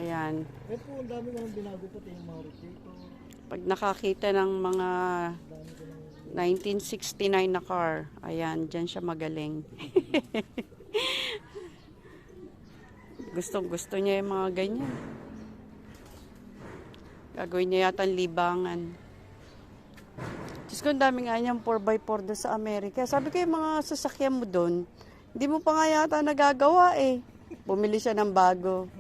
Ayan. Eh po, ang dami naman binago pati yung mga rotator. Pag nakakita ng mga Dami ko ng 1969 na car, ayan, dyan siya magaling. Gustong-gusto niya yung mga ganyan. Gagawin niya yata ang libangan. Diyos ko, ang dami nga niyang 4x4 doon sa Amerika. Sabi ko yung mga sasakyan mo doon, hindi mo pa nga yata nagagawa eh. Bumili siya ng bago.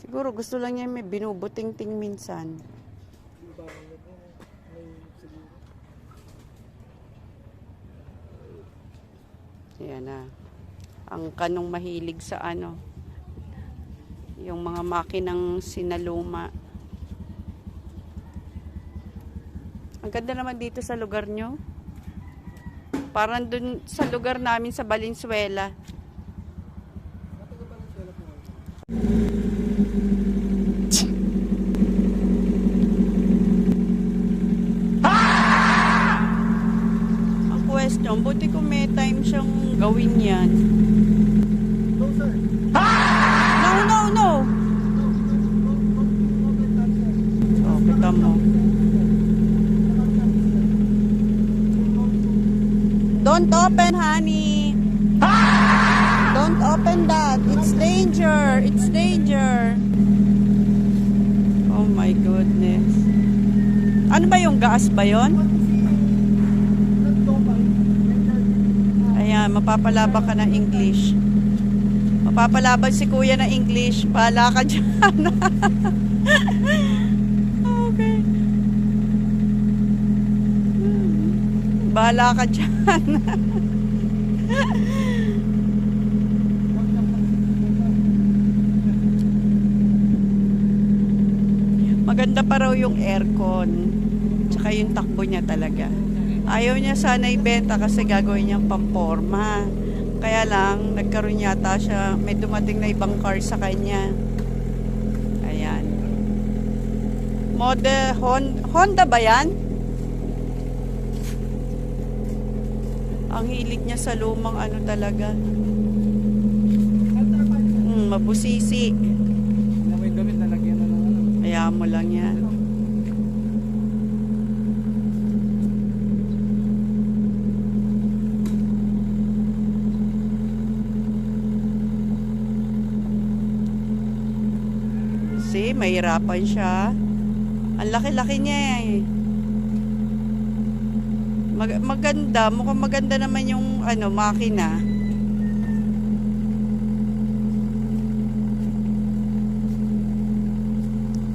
Siguro gusto lang niya may binubuting-ting minsan. libangan na po. May siguro. Ayan na. Ang kanong mahilig sa ano, yung mga makinang sinaluma. Ang ganda naman dito sa lugar nyo. Parang dun sa lugar namin sa Valenzuela. Ang question, buti kung may time siyang gawin yan. No, sir. No, no, no! Oh, kita mo. Don't open, honey. Don't open that. It's danger. It's danger. Oh my goodness. Ano ba yung gas ba yon? Ayan, mapapalaban ka ng English. Mapapalaban si kuya ng English. Bahala ka dyan. Okay. Bahala ka dyan. Maganda pa raw yung aircon. Tsaka yung takbo niya talaga. Ayaw niya sana ibenta kasi gagawin niyang pamporma. Kaya lang, nagkaroon yata siya, may dumating na ibang car sa kanya. Ayan. Model, Honda ba yan? Ang hilig niya sa lumang ano talaga. Mabusisi. Na may gamit na lagyan na ng ano. Kaya mo lang yan. See, mahirapan siya. Ang laki-laki niya eh. Maganda, mukhang maganda naman yung ano, makina.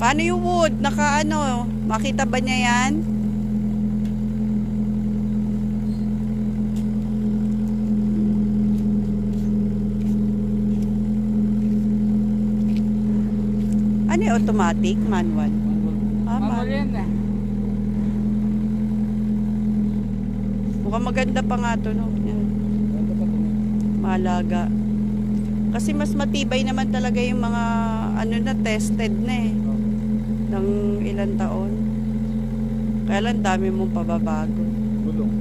Paano yung wood? Naka ano, makita ba niya yan? Ano yung automatic? Manual? Manual yan eh. Mukhang maganda pa nga to, no? Yan. Ganda pa ito. Malaga. Kasi mas matibay naman talaga yung mga ano na tested na eh. Ng ilang taon. Kaya lang dami mong pababago. Gulong.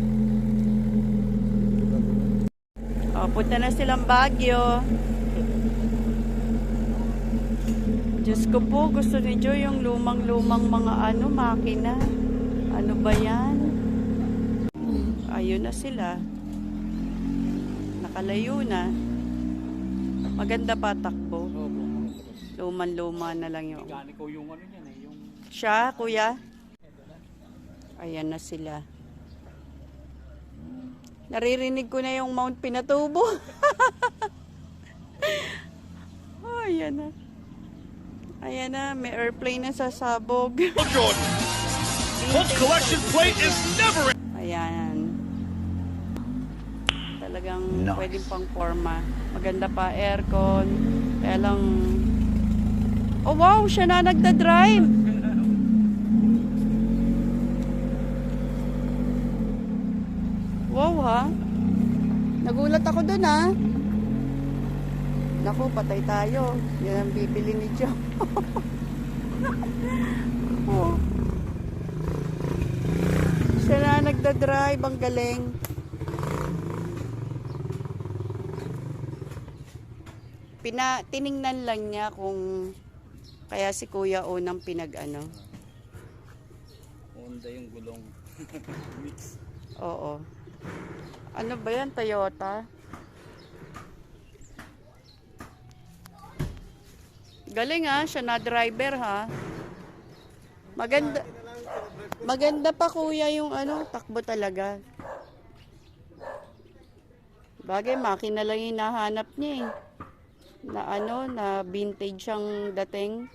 O, punta na silang Baguio. Diyos ko po, gusto ni Joy yung lumang-lumang mga ano, makina. Ano ba yan? Ayun na sila. Nakalayo na. Maganda pa takbo. Luman-luma na lang yung... Gani ko yung ano niyan eh. Yung... Siya, kuya? Ayan na sila. Naririnig ko na yung Mount Pinatubo. Oh, ayan na. Ayan na, may airplane na sasabog. Jordan. Colts collection plate is never. Ayan. Talagang Nice. pwedeng pang forma. Maganda pa aircon. Kaya lang... Oh wow, siya na nagda-drive. Wow ha. Nagulat ako dun ha. Naku, patay tayo. Yan ang bibili ni Joe. Oh. Siya na nagda-drive. Ang galing. tiningnan lang niya kung kaya si Kuya unang pinag-ano. Honda yung gulong. Mix. Oo. Ano ba yan, Toyota? Galing ha, siya na driver ha. Maganda. Maganda pa kuya yung ano, takbo talaga. Bagay, makina lang yung hinahanap niya eh. Na ano, na vintage ang dating.